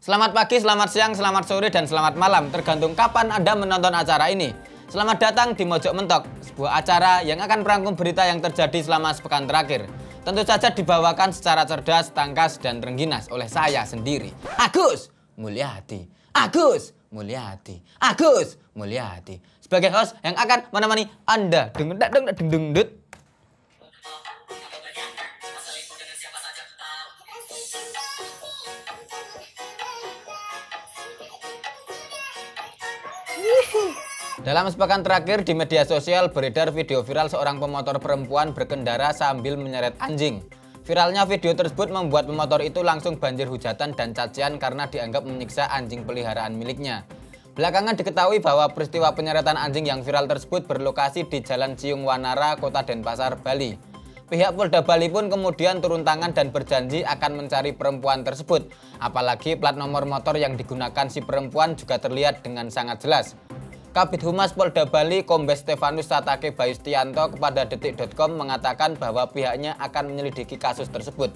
Selamat pagi, selamat siang, selamat sore, dan selamat malam, tergantung kapan Anda menonton acara ini. Selamat datang di Mojok Mentok, sebuah acara yang akan merangkum berita yang terjadi selama sepekan terakhir. Tentu saja dibawakan secara cerdas, tangkas, dan rengginas oleh saya sendiri, Agus Mulyadi. Agus Mulyadi. Agus Mulyadi. Sebagai host yang akan menemani Anda. Dalam sepekan terakhir di media sosial beredar video viral seorang pemotor perempuan berkendara sambil menyeret anjing. Viralnya video tersebut membuat pemotor itu langsung banjir hujatan dan cacian karena dianggap menyiksa anjing peliharaan miliknya. Belakangan diketahui bahwa peristiwa penyeretan anjing yang viral tersebut berlokasi di Jalan Ciung Wanara, Kota Denpasar, Bali. Pihak Polda Bali pun kemudian turun tangan dan berjanji akan mencari perempuan tersebut. Apalagi plat nomor motor yang digunakan si perempuan juga terlihat dengan sangat jelas. Kabid Humas Polda Bali Kombes Stefanus Satake Bayustianto kepada detik.com mengatakan bahwa pihaknya akan menyelidiki kasus tersebut.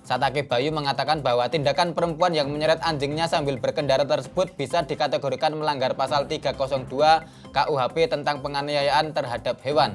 Satake Bayu mengatakan bahwa tindakan perempuan yang menyeret anjingnya sambil berkendara tersebut bisa dikategorikan melanggar pasal 302 KUHP tentang penganiayaan terhadap hewan.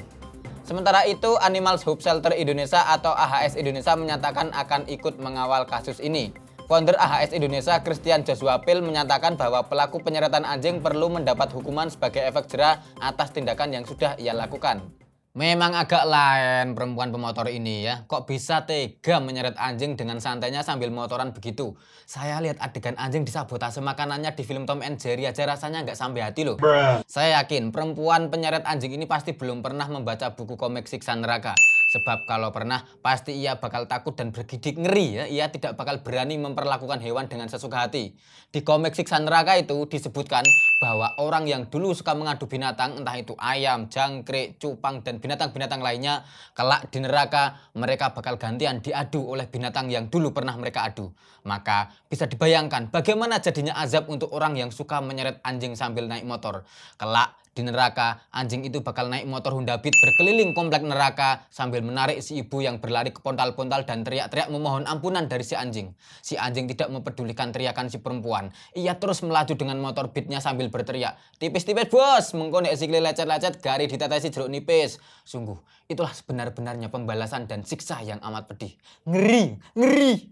Sementara itu, Animals Hope Shelter Indonesia atau AHS Indonesia menyatakan akan ikut mengawal kasus ini. Founder AHS Indonesia Christian Joshua Pil menyatakan bahwa pelaku penyeretan anjing perlu mendapat hukuman sebagai efek jera atas tindakan yang sudah ia lakukan. Memang agak lain perempuan pemotor ini ya. Kok bisa tega menyeret anjing dengan santainya sambil motoran begitu? Saya lihat adegan anjing disabotase makanannya di film Tom and Jerry aja rasanya nggak sampai hati loh. Saya yakin perempuan penyeret anjing ini pasti belum pernah membaca buku komik Siksa Neraka. Sebab kalau pernah pasti ia bakal takut dan bergidik ngeri ya. Ia tidak bakal berani memperlakukan hewan dengan sesuka hati. Di komik Siksa Neraka itu disebutkan bahwa orang yang dulu suka mengadu binatang, entah itu ayam, jangkrik, cupang, dan binatang-binatang lainnya, kelak di neraka mereka bakal gantian diadu oleh binatang yang dulu pernah mereka adu. Maka bisa dibayangkan bagaimana jadinya azab untuk orang yang suka menyeret anjing sambil naik motor. Kelak di neraka, anjing itu bakal naik motor Honda Beat berkeliling komplek neraka sambil menarik si ibu yang berlari ke pontal-pontal dan teriak-teriak memohon ampunan dari si anjing. Si anjing tidak mempedulikan teriakan si perempuan. Ia terus melaju dengan motor Beatnya sambil berteriak, "Tipis-tipis bos, mengko nek sikile lecet-lecet gari ditetesi jeruk nipis." Sungguh, itulah sebenar-benarnya pembalasan dan siksa yang amat pedih. Ngeri, ngeri.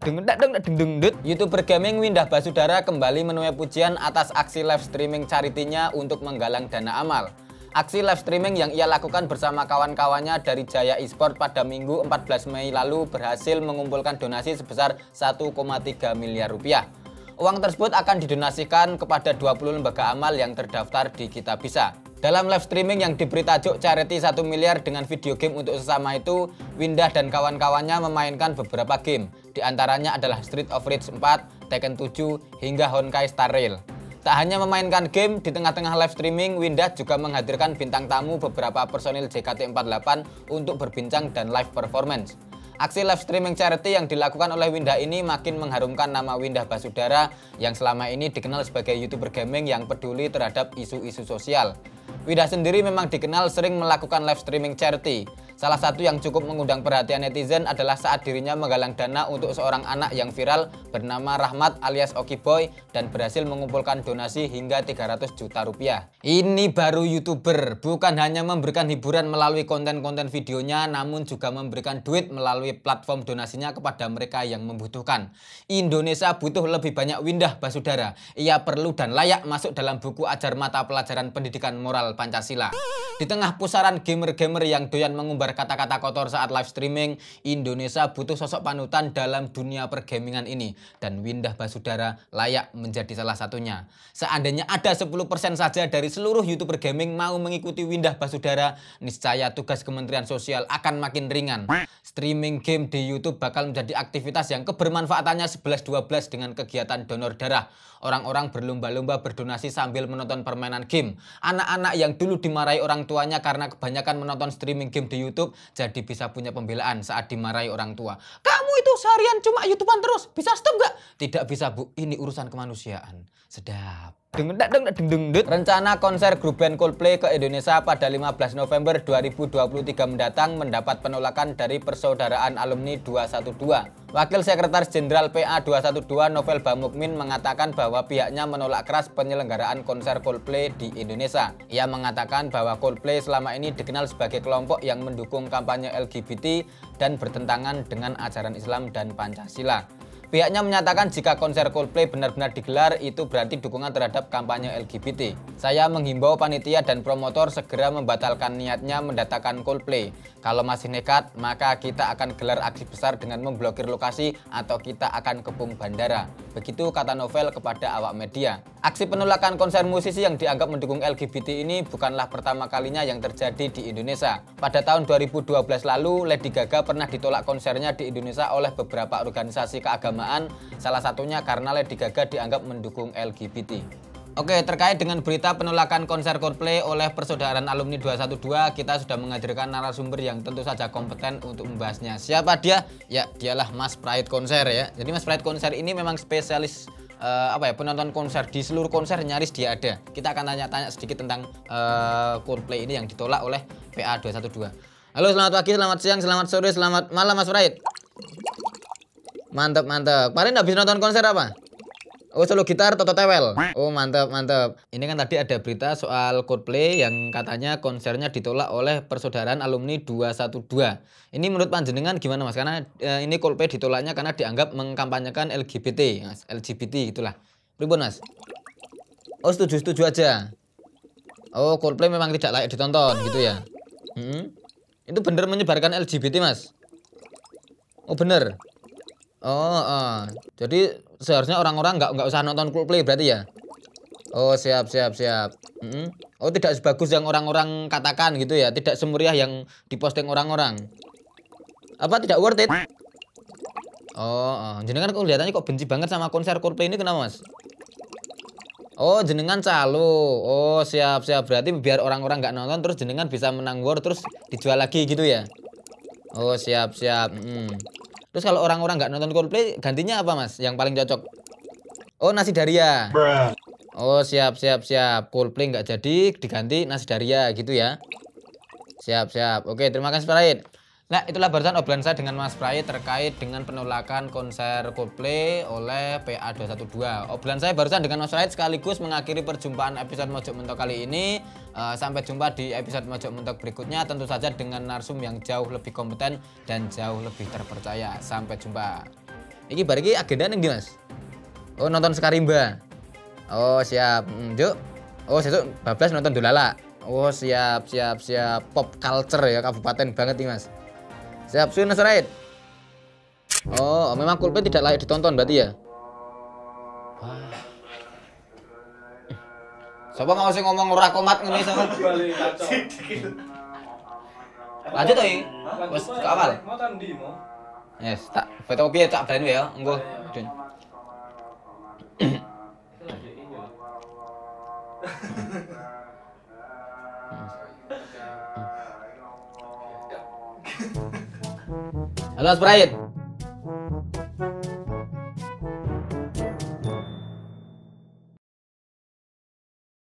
YouTuber gaming Windah Basudara kembali menuai pujian atas aksi live streaming charity-nya untuk menggalang dana amal. Aksi live streaming yang ia lakukan bersama kawan-kawannya dari Jaya Esport pada Minggu 14 Mei lalu berhasil mengumpulkan donasi sebesar 1,3 miliar rupiah. Uang tersebut akan didonasikan kepada 20 lembaga amal yang terdaftar di Kitabisa. Dalam live streaming yang diberi tajuk Charity 1 miliar dengan video game untuk sesama itu, Windah dan kawan-kawannya memainkan beberapa game. Di antaranya adalah Street of Rage 4, Tekken 7, hingga Honkai Star Rail. Tak hanya memainkan game, di tengah-tengah live streaming, Windah juga menghadirkan bintang tamu beberapa personil JKT48 untuk berbincang dan live performance. Aksi live streaming charity yang dilakukan oleh Windah ini makin mengharumkan nama Windah Basudara yang selama ini dikenal sebagai YouTuber gaming yang peduli terhadap isu-isu sosial. Windah sendiri memang dikenal sering melakukan live streaming charity. Salah satu yang cukup mengundang perhatian netizen adalah saat dirinya menggalang dana untuk seorang anak yang viral bernama Rahmat alias Okiboy dan berhasil mengumpulkan donasi hingga 300 juta rupiah. Ini baru YouTuber, bukan hanya memberikan hiburan melalui konten-konten videonya, namun juga memberikan duit melalui platform donasinya kepada mereka yang membutuhkan. Indonesia butuh lebih banyak Windah Basudara. Ia perlu dan layak masuk dalam buku ajar mata pelajaran pendidikan moral Pancasila. Di tengah pusaran gamer-gamer yang doyan mengumbar kata-kata kotor saat live streaming, Indonesia butuh sosok panutan dalam dunia pergamingan ini. Dan Windah Basudara layak menjadi salah satunya. Seandainya ada 10% saja dari seluruh YouTuber gaming mau mengikuti Windah Basudara, niscaya tugas Kementerian Sosial akan makin ringan. Streaming game di YouTube bakal menjadi aktivitas yang kebermanfaatannya 11-12 dengan kegiatan donor darah. Orang-orang berlomba-lomba berdonasi sambil menonton permainan game. Anak-anak yang dulu dimarahi orang tuanya karena kebanyakan menonton streaming game di YouTube jadi bisa punya pembelaan saat dimarahi orang tua. "Kamu itu seharian cuma YouTubean terus, bisa stop gak?" "Tidak bisa Bu, ini urusan kemanusiaan." Sedap. Rencana konser grup band Coldplay ke Indonesia pada 15 November 2023 mendatang mendapat penolakan dari Persaudaraan Alumni 212. Wakil Sekretaris Jenderal PA 212 Novel Bamukmin mengatakan bahwa pihaknya menolak keras penyelenggaraan konser Coldplay di Indonesia. Ia mengatakan bahwa Coldplay selama ini dikenal sebagai kelompok yang mendukung kampanye LGBT dan bertentangan dengan ajaran Islam dan Pancasila. Pihaknya menyatakan jika konser Coldplay benar-benar digelar, itu berarti dukungan terhadap kampanye LGBT. Saya menghimbau panitia dan promotor segera membatalkan niatnya mendatangkan Coldplay. Kalau masih nekat, maka kita akan gelar aksi besar dengan memblokir lokasi atau kita akan kepung bandara. Begitu kata Novel kepada awak media. Aksi penolakan konser musisi yang dianggap mendukung LGBT ini bukanlah pertama kalinya yang terjadi di Indonesia. Pada tahun 2012 lalu, Lady Gaga pernah ditolak konsernya di Indonesia oleh beberapa organisasi keagamaan, salah satunya karena Lady Gaga dianggap mendukung LGBT. Oke, terkait dengan berita penolakan konser Coldplay oleh Persaudaraan Alumni 212, kita sudah menghadirkan narasumber yang tentu saja kompeten untuk membahasnya. Siapa dia? Ya, dialah Mas Pride Konser ya. Jadi Mas Pride Konser ini memang spesialis penonton konser, di seluruh konser nyaris dia ada. Kita akan tanya-tanya sedikit tentang Coldplay ini yang ditolak oleh PA 212. Halo, selamat pagi, selamat siang, selamat sore, selamat malam Mas Pride. Mantap, mantap. Kemarin habis nonton konser apa? Oh, solo gitar Toto Tewel. Oh, mantap, mantap. Ini kan tadi ada berita soal Coldplay yang katanya konsernya ditolak oleh Persaudaraan Alumni 212. Ini menurut panjenengan gimana Mas? Karena ini Coldplay ditolaknya karena dianggap mengkampanyekan LGBT, Mas. LGBT gitulah. Pripun Mas? Oh, setuju aja. Oh, Coldplay memang tidak layak ditonton gitu ya. Itu bener menyebarkan LGBT Mas? Oh, bener. Jadi seharusnya orang-orang nggak usah nonton Coldplay berarti ya? Oh, siap. Oh, tidak sebagus yang orang-orang katakan gitu ya? Tidak semeriah yang diposting orang-orang? Apa tidak worth it? Jenengan kok kelihatannya kok benci banget sama konser Coldplay ini, kenapa Mas? Oh, jenengan calo. Oh, siap. Berarti biar orang-orang nggak nonton terus jenengan bisa menang war terus dijual lagi gitu ya? Oh, siap. Terus kalau orang-orang nggak nonton Coldplay, gantinya apa Mas? Yang paling cocok? Oh, nasi daria. Oh, siap. Coldplay nggak jadi, diganti nasi daria gitu ya. Siap. Oke, terima kasih Pride. Nah, itulah barusan obrolan saya dengan Mas Pride terkait dengan penolakan konser Coldplay oleh PA 212. Obrolan saya barusan dengan Mas Pride sekaligus mengakhiri perjumpaan episode Mojok Mentok kali ini. Sampai jumpa di episode Mojok Mentok berikutnya, tentu saja dengan narsum yang jauh lebih kompeten dan jauh lebih terpercaya. Sampai jumpa. Iki bariki agenda ning ndi Mas? Oh, nonton Skarimba. Oh, siap. Yuk. Oh, sesuk bablas nonton Dolala. Oh, siap. Pop culture ya, kabupaten banget nih Mas. Siap, sudah Mas Pride. Oh, memang Coldplay tidak layak ditonton berarti ya? Wah. Siapa mau sih ngomong ora komat ngene iso? Lanjut to iki. Wes ke awal. Yes, tak foto piye tak balen ya, engko. Halo Mas Pride.